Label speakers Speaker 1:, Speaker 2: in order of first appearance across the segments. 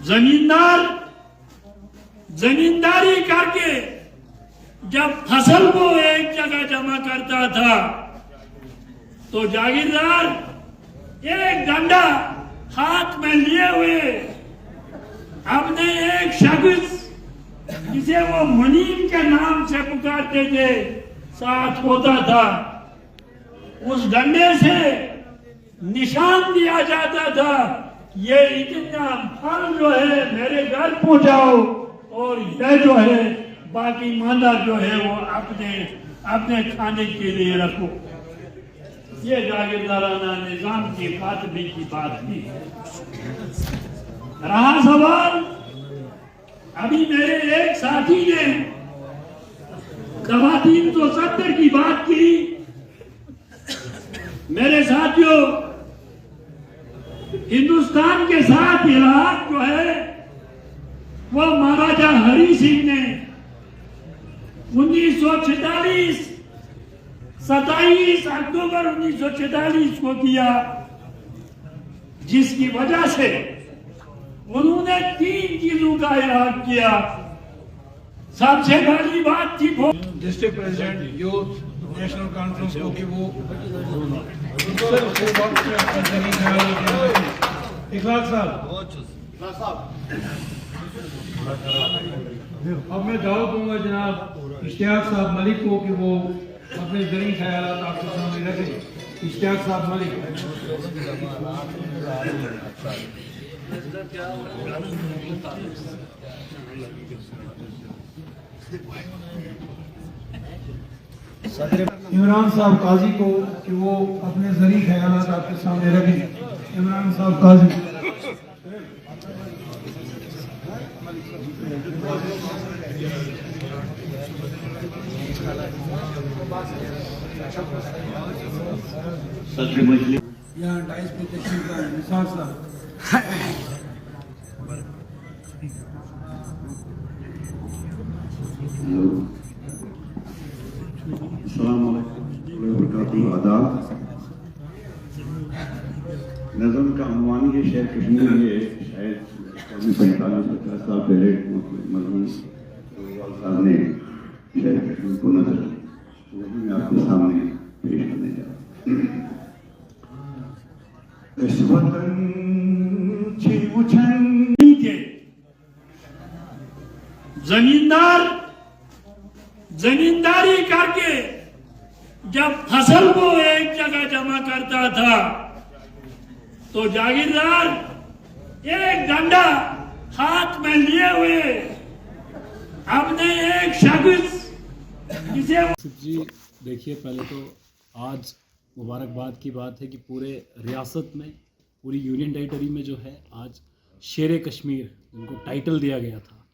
Speaker 1: जमींदार जमींदारी करके जब फसल को एक जगह जमा करता था तो जागीरदार एक डंडा हाथ में लिए हुए अपने एक शख्स जिसे वो मुनीम के नाम से पुकारते थे साथ होता था। उस डंडे से निशान दिया जाता था, ये इतना फल जो है मेरे घर पहुंचाओ और ये जो है बाकी मांदा जो है वो अपने खाने के लिए रखो। ये जागीरदाराना निजाम की खातमी की बात थी। रहा सवाल, अभी मेरे एक साथी ने दफा 370 की बात की। मेरे साथियों, हिंदुस्तान के साथ इलाहाक जो है वो महाराजा हरि सिंह ने 1946 27 अक्टूबर 1946 को किया, जिसकी वजह से उन्होंने 3 चीजों का इलाज किया। सबसे पहली बात थी
Speaker 2: district president youth national conference को कि वो इखलाक साहब, अब मैं दावत दूंगा जनाब इश्तियाक साहब मलिक को कि वो अपने जरी ख्यालात आपके सामने रखें। इश्तियाक साहब मलिक। इमरान साहब काजी को कि वो अपने जरी ख्यालात आपके सामने रखें। इमरान साहब काजी। यहाँ 28 पे तशरीफ लाए निसार साहब।
Speaker 3: नज़म का अनवान ये शेर कश्मीर ये शायद 45-50 साल पहले मजमून साहब ने शेर कश्मीर को नजर वही मैं आपके सामने पेश करने जा रहा
Speaker 1: जमींदार जमींदारी करके जब फसल को एक जगह जमा करता था तो जागीरदार एक डंडा हाथ में लिए हुए अपने एक शख्स जिसे
Speaker 4: जी देखिए, पहले तो आज मुबारकबाद की बात है कि पूरे रियासत में, पूरी यूनियन टेरिटरी में जो है आज शेर कश्मीर उनको टाइटल दिया गया था,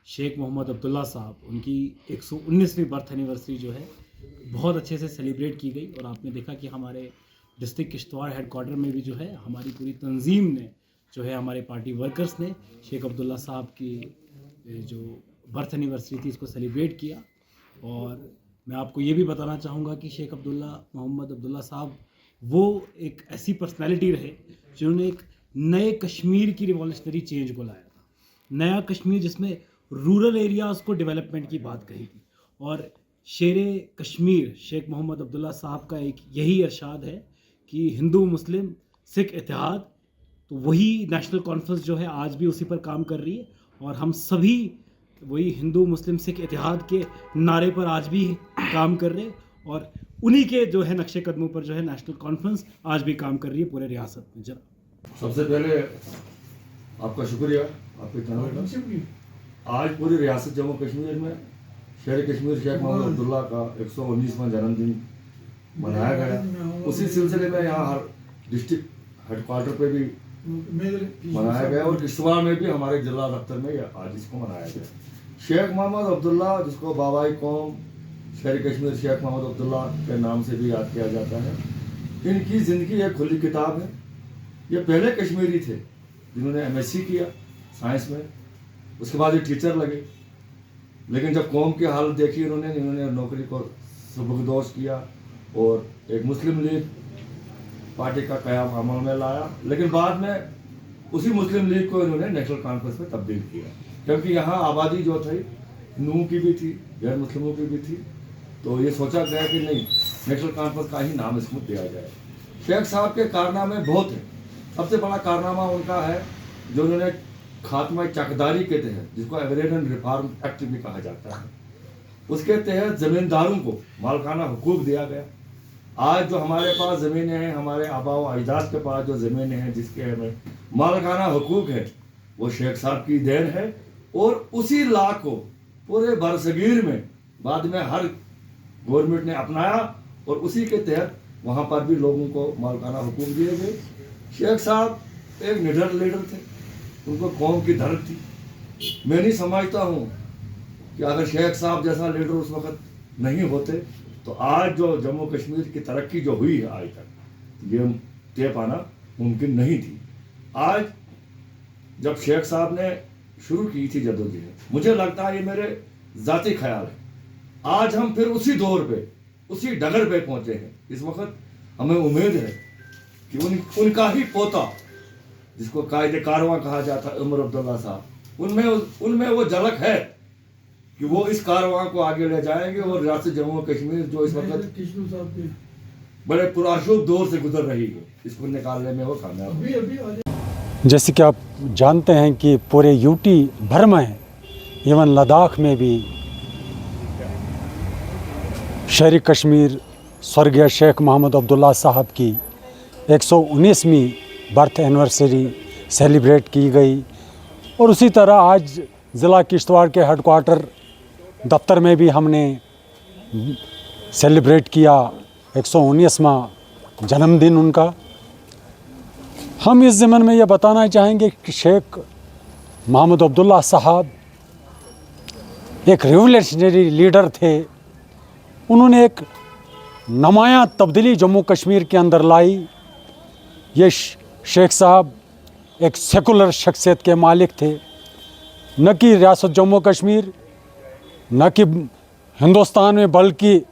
Speaker 4: शेख मोहम्मद अब्दुल्ला साहब, उनकी 119वीं बर्थ एनिवर्सरी जो है बहुत अच्छे से सेलिब्रेट की गई। और आपने देखा कि हमारे डिस्ट्रिक्ट किश्तवाड़ हेडक्वार्टर में भी जो है हमारी पूरी तंजीम ने जो है, हमारे पार्टी वर्कर्स ने शेख अब्दुल्ला साहब की जो बर्थ एनिवर्सरी थी इसको सेलिब्रेट किया। और मैं आपको ये भी बताना चाहूँगा कि शेख मोहम्मद अब्दुल्ला साहब वो एक ऐसी पर्सनैलिटी रहे जिन्होंने एक नए कश्मीर की रिवॉल्यूशनरी चेंज को लाया था, नया कश्मीर जिसमें रूरल एरियाज़ को डेवलपमेंट की बात कही थी। और शेर कश्मीर शेख मोहम्मद अब्दुल्ला साहब का एक यही इरशाद है कि हिंदू मुस्लिम सिख इत्तेहाद, तो वही नेशनल कॉन्फ्रेंस जो है आज भी उसी पर काम कर रही है। और हम सभी वही हिंदू मुस्लिम सिख इत्तेहाद के नारे पर आज भी काम कर रहे हैं और उन्हीं के जो है नक्शे कदमों पर जो है नेशनल कॉन्फ्रेंस आज भी काम कर रही है पूरे रियासत में। जरा
Speaker 5: सबसे पहले आपका शुक्रिया, आपके चैनल का। आज पूरी रियासत जम्मू कश्मीर में शेर कश्मीर शेख मोहम्मद अब्दुल्ला का 119वां जन्मदिन मनाया गया। उसी सिलसिले में यहाँ हर डिस्ट्रिक्ट हेडक्वार्टर पे भी मनाया गया और किश्तवाड़ में भी हमारे जिला दफ्तर में आज इसको मनाया गया। शेख मोहम्मद अब्दुल्ला, जिसको बाबाई कौम शेर कश्मीर शेख मोहम्मद अब्दुल्ला के नाम से भी याद किया जाता है, इनकी ज़िंदगी एक खुली किताब है। ये पहले कश्मीरी थे जिन्होंने MSc किया साइंस में, उसके बाद ये टीचर लगे, लेकिन जब कौम की हालत देखी इन्होंने नौकरी को सबकदोश किया और एक मुस्लिम लीग पार्टी का क़याम अमल में लाया, लेकिन बाद में उसी मुस्लिम लीग को इन्होंने नेशनल कॉन्फ्रेंस में तब्दील किया, क्योंकि यहाँ आबादी जो थी हिंदुओं की भी थी, गैर मुस्लिमों की भी थी। तो ये सोचा गया कि नहीं, नेशनल कॉन्फ्रेंस का ही नाम इसको दिया जाए। शेख साहब के कारनामे बहुत हैं। सबसे बड़ा कारनामा उनका है जो उन्होंने खात्मा चकदारी के तहत, जिसको एग्रेरियन रिफॉर्म एक्ट भी कहा जाता है, उसके तहत ज़मींदारों को मालकाना हुकूक दिया गया। आज जो हमारे पास ज़मीनें हैं, हमारे आबा व अजदाद के पास जो ज़मीनें हैं जिसके हमें मालकाना हुकूक है, वो शेख साहब की देन है। और उसी लॉ को पूरे बरसगीर में बाद में हर गवर्नमेंट ने अपनाया और उसी के तहत वहाँ पर भी लोगों को मालकाना हुकूक दिए गए। शेख साहब एक निडर लीडर थे, उनको कौम की दर्द थी। मैं नहीं समझता हूँ कि अगर शेख साहब जैसा लीडर उस वक्त नहीं होते तो आज जो जम्मू कश्मीर की तरक्की जो हुई है आज तक, ये तय पाना मुमकिन नहीं थी। आज जब शेख साहब ने शुरू की थी जदोजहद, मुझे लगता है, ये मेरे ज़ाती ख्याल है, आज हम फिर उसी दौर पे, उसी डगर पे पहुंचे हैं। इस वक्त हमें उम्मीद है कि उनका ही पोता, जिसको कायदे कारवां कहा जाता है, उमर अब्दुल्ला साहब, उनमें वो झलक है कि वो इस कारवां को आगे ले जाएंगे और रियासत जम्मू कश्मीर जो इस वक्त बड़े पुरअशूब दौर से गुजर रही है, इसको निकालने में वो कामयाब होंगे।
Speaker 6: जैसे कि आप जानते हैं कि पूरे यूटी भर में, इवन लद्दाख में भी शहरी कश्मीर स्वर्गीय शेख मोहम्मद अब्दुल्ला साहब की 119वीं बर्थ एनिवर्सरी सेलिब्रेट की गई। और उसी तरह आज ज़िला किश्तवाड़ के हेडक्वार्टर दफ्तर में भी हमने सेलिब्रेट किया 119वां जन्मदिन उनका। हम इस ज़मन में ये बताना चाहेंगे कि शेख मोहम्मद अब्दुल्ला साहब एक रिवोल्यूशनरी लीडर थे। उन्होंने एक नुमायां तब्दीली जम्मू कश्मीर के अंदर लाई। ये शेख साहब एक सेकुलर शख्सियत के मालिक थे, न कि रियासत जम्मू कश्मीर, न कि हिंदुस्तान में, बल्कि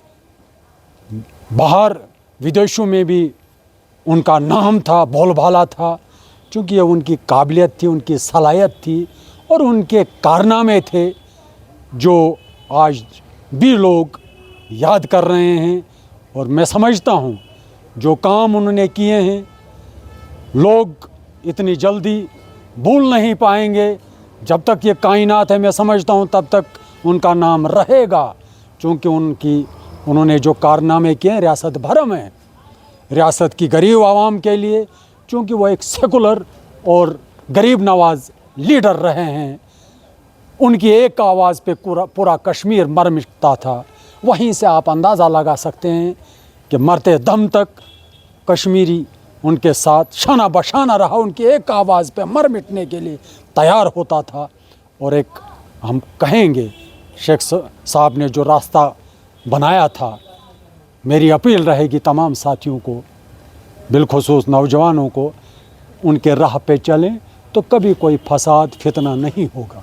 Speaker 6: बाहर विदेशों में भी उनका नाम था, बोलबाला था, क्योंकि ये उनकी काबिलियत थी, उनकी सलाहियत थी और उनके कारनामे थे जो आज भी लोग याद कर रहे हैं। और मैं समझता हूँ जो काम उन्होंने किए हैं लोग इतनी जल्दी भूल नहीं पाएंगे। जब तक ये कायनात है, मैं समझता हूँ तब तक उनका नाम रहेगा, क्योंकि उन्होंने जो कारनामे किए रियासत भर में, रियासत की गरीब आवाम के लिए, क्योंकि वो एक सेकुलर और गरीब नवाज लीडर रहे हैं। उनकी एक आवाज़ पे पूरा कश्मीर मर मिटता था। वहीं से आप अंदाज़ा लगा सकते हैं कि मरते दम तक कश्मीरी उनके साथ शाना बशाना रहा, उनकी एक आवाज़ पे मर मिटने के लिए तैयार होता था। और एक हम कहेंगे शेख साहब ने जो रास्ता बनाया था, मेरी अपील रहेगी तमाम साथियों को, बिलखुसूस नौजवानों को, उनके राह पे चलें तो कभी कोई फसाद फितना नहीं होगा।